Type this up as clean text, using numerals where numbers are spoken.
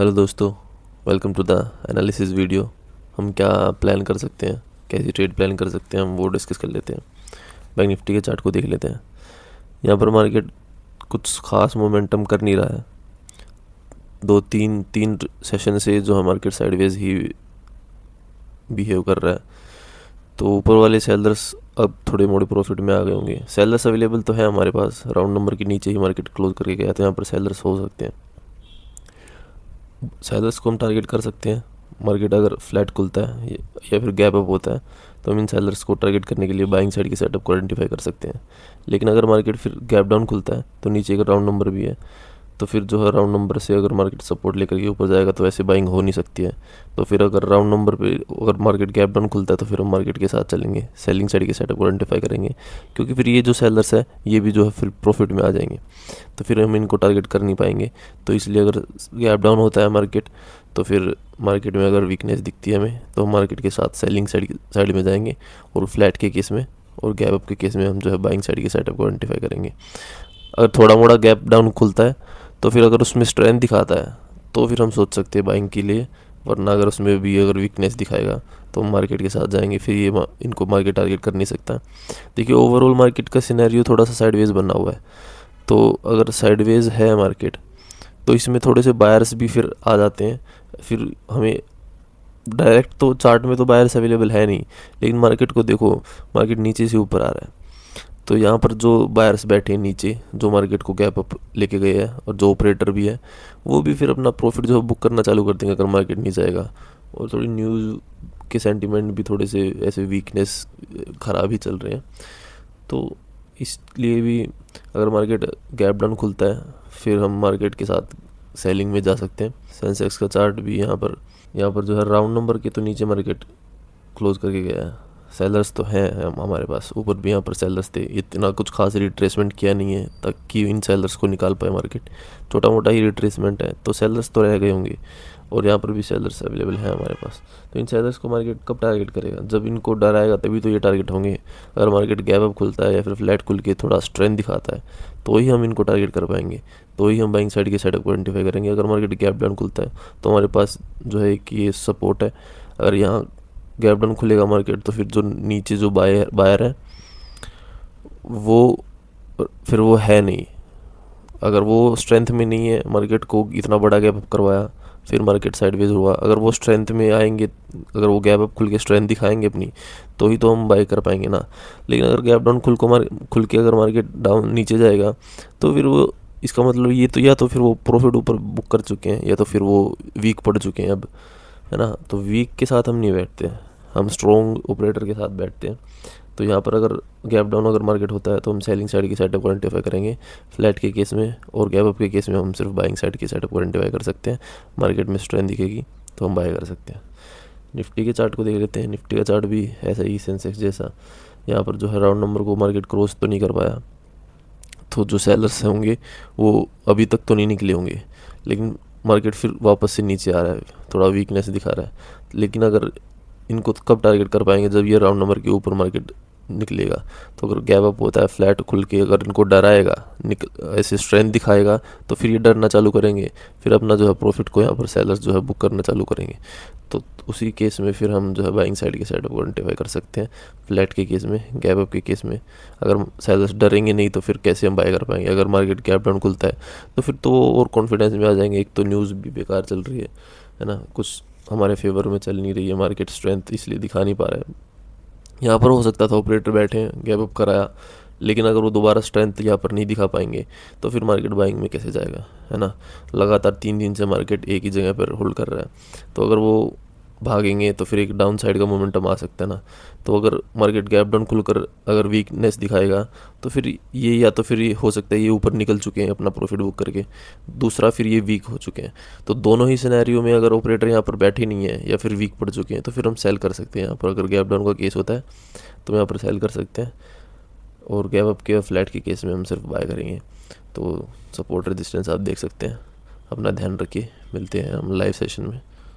Hello दोस्तों, welcome to the analysis video. हम क्या प्लान कर सकते हैं, कैसी ट्रेड प्लान कर सकते हैं, हम वो डिस्कस कर लेते हैं। बैंक निफ्टी के चार्ट को देख लेते हैं। यहाँ पर मार्केट कुछ खास मोमेंटम कर नहीं रहा है। दो तीन तीन सेशन से जो है मार्केट साइडवेज ही बिहेव कर रहा है। तो ऊपर वाले सेलर्स अब थोड़े मोड़े प्रॉफिट में आ गए होंगे। सेलर्स अवेलेबल तो है हमारे पास, राउंड नंबर के नीचे ही मार्केट क्लोज करके गया, तो यहाँ पर सेलर्स हो सकते हैं। सेलर्स को हम टारगेट कर सकते हैं। मार्केट अगर फ्लैट खुलता है या फिर गैप अप होता है तो हम इन सेलर्स को टारगेट करने के लिए बाइंग साइड के सेटअप को आइडेंटिफाई कर सकते हैं। लेकिन अगर मार्केट फिर गैप डाउन खुलता है तो नीचे का राउंड नंबर भी है, तो फिर जो है राउंड नंबर से अगर मार्केट सपोर्ट लेकर के ऊपर जाएगा तो ऐसे बाइंग हो नहीं सकती है। तो फिर अगर राउंड नंबर पे अगर मार्केट गैप डाउन खुलता है तो फिर हम मार्केट के साथ चलेंगे, सेलिंग साइड के सेटअप को आइडेंटिफाई करेंगे, क्योंकि फिर ये जो सेलर्स है ये भी जो है फिर प्रॉफिट में आ जाएंगे, तो फिर हम इनको टारगेट कर नहीं पाएंगे। तो इसलिए अगर गैप डाउन होता है मार्केट तो फिर मार्केट में अगर वीकनेस दिखती है हमें तो हम मार्केट के साथ सेलिंग साइड में जाएंगे, और फ्लैट के केस में और गैप अप के केस में हम जो है बाइंग साइड के सेटअप को आइडेंटिफाई करेंगे। अगर थोड़ा मोड़ा गैप डाउन खुलता है तो फिर अगर उसमें स्ट्रेंथ दिखाता है तो फिर हम सोच सकते हैं बाइंग के लिए, वरना अगर उसमें भी अगर वीकनेस दिखाएगा तो हम मार्केट के साथ जाएंगे। फिर ये इनको मार्केट टारगेट कर नहीं सकता। देखिए, ओवरऑल मार्केट का सिनेरियो थोड़ा सा साइडवेज बना हुआ है। तो अगर साइडवेज है मार्केट तो इसमें थोड़े से बायर्स भी फिर आ जाते हैं। फिर हमें डायरेक्ट तो चार्ट में तो बायर्स अवेलेबल है नहीं, लेकिन मार्केट को देखो, मार्केट नीचे से ऊपर आ रहा है। तो यहाँ पर जो बायर्स बैठे हैं नीचे, जो मार्केट को गैप अप लेके गए हैं, और जो ऑपरेटर भी है वो भी फिर अपना प्रॉफिट जो है बुक करना चालू कर देंगे अगर मार्केट नहीं जाएगा। और थोड़ी न्यूज़ के सेंटीमेंट भी थोड़े से ऐसे वीकनेस ख़राब ही चल रहे हैं। तो इसलिए भी अगर मार्केट गैप डाउन खुलता है फिर हम मार्केट के साथ सेलिंग में जा सकते हैं। सेंसेक्स का चार्ट भी यहाँ पर जो है राउंड नंबर के तो नीचे मार्केट क्लोज करके गया है। सेलर्स तो हैं हमारे पास, ऊपर भी यहाँ पर सेलर्स थे। इतना कुछ खास रिट्रेसमेंट किया नहीं है ताकि इन सेलर्स को निकाल पाए मार्केट। छोटा मोटा ही रिट्रेसमेंट है, तो सेलर्स तो रह गए होंगे, और यहाँ पर भी सेलर्स अवेलेबल हैं हमारे पास। तो इन सेलर्स को मार्केट कब टारगेट करेगा? जब इनको डर आएगा तभी तो ये टारगेट होंगे। अगर मार्केट गैप अप खुलता है या फिर फ्लैट खुल के थोड़ा स्ट्रेंथ दिखाता है तो ही हम इनको टारगेट कर पाएंगे, तो ही हम बाइंग साइड के सेटअप को आइडेंटिफाई करेंगे। अगर मार्केट गैप डाउन खुलता है तो हमारे पास जो है कि ये सपोर्ट है। अगर यहाँ गैप डाउन खुलेगा मार्केट तो फिर जो नीचे जो बायर है वो फिर वो है नहीं। अगर वो स्ट्रेंथ में नहीं है, मार्केट को इतना बड़ा गैप अप करवाया फिर मार्केट साइडवेज हुआ, अगर वो स्ट्रेंथ में आएंगे, अगर वो गैप अप खुल के स्ट्रेंथ दिखाएंगे अपनी, तो ही तो हम बाई कर पाएंगे ना। लेकिन अगर गैप डाउन खुल के अगर मार्केट डाउन नीचे जाएगा तो फिर वो, इसका मतलब ये तो या तो फिर वो प्रॉफिट ऊपर बुक कर चुके हैं या तो फिर वो वीक पड़ चुके हैं अब, है ना। तो वीक के साथ हम नहीं बैठते, हम स्ट्रॉन्ग ऑपरेटर के साथ बैठते हैं। तो यहाँ पर अगर गैप डाउन अगर मार्केट होता है तो हम सेलिंग साइड की सेटअप को आइडेंटिफाई करेंगे फ्लैट के केस में, और गैप अप के केस में हम सिर्फ बाइंग साइड की सेटअप को आइडेंटिफाई कर सकते हैं। मार्केट में स्ट्रेंथ दिखेगी तो हम बाय कर सकते हैं। निफ्टी के चार्ट को देख लेते हैं। निफ्टी का चार्ट भी ऐसा ही सेंसेक्स जैसा, यहाँ पर जो है राउंड नंबर को मार्केट क्रॉस तो नहीं कर पाया, तो जो सेलर्स होंगे वो अभी तक तो नहीं निकले होंगे, लेकिन मार्केट फिर वापस से नीचे आ रहा है, थोड़ा वीकनेस दिखा रहा है। लेकिन अगर इनको कब टारगेट कर पाएंगे? जब ये राउंड नंबर के ऊपर मार्केट निकलेगा। तो अगर गैप अप होता है फ्लैट खुल के, अगर इनको डराएगा, ऐसे स्ट्रेंथ दिखाएगा, तो फिर ये डरना चालू करेंगे, फिर अपना जो है प्रॉफिट को यहाँ पर सेलर्स जो है बुक करना चालू करेंगे। तो उसी केस में फिर हम जो है बाइंग साइड के सेटअप को आइडेंटिफाई कर सकते हैं। फ्लैट के केस में, गैप अप के केस में अगर सेलर्स डरेंगे नहीं तो फिर कैसे हम बाय कर पाएंगे? अगर मार्केट गैप डाउन खुलता है तो फिर तो और कॉन्फिडेंस में आ जाएंगे। एक तो न्यूज़ भी बेकार चल रही है ना, कुछ हमारे फेवर में चल नहीं रही है, मार्केट स्ट्रेंथ इसलिए दिखा नहीं पा रहा है। यहाँ पर हो सकता था ऑपरेटर बैठे हैं, गैप अप कराया, लेकिन अगर वो दोबारा स्ट्रेंथ यहाँ पर नहीं दिखा पाएंगे तो फिर मार्केट बाइंग में कैसे जाएगा, है ना। लगातार 3 दिन से मार्केट एक ही जगह पर होल्ड कर रहा है, तो अगर वो भागेंगे तो फिर एक डाउन साइड का मोमेंटम आ सकता है ना। तो अगर मार्केट गैप डाउन खुलकर अगर वीकनेस दिखाएगा तो फिर ये, या तो फिर ये हो सकता है ये ऊपर निकल चुके हैं अपना प्रॉफिट बुक करके, दूसरा फिर ये वीक हो चुके हैं। तो दोनों ही सिनेरियो में अगर ऑपरेटर यहाँ पर बैठे नहीं है या फिर वीक पड़ चुके हैं तो फिर हम सेल कर सकते हैं। यहाँ पर अगर गैप डाउन का केस होता है तो यहाँ पर सेल कर सकते हैं, और गैप अप के फ्लैट के केस में हम सिर्फ बाय करेंगे। तो सपोर्ट रेजिस्टेंस आप देख सकते हैं। अपना ध्यान रखिए, मिलते हैं हम लाइव सेशन में।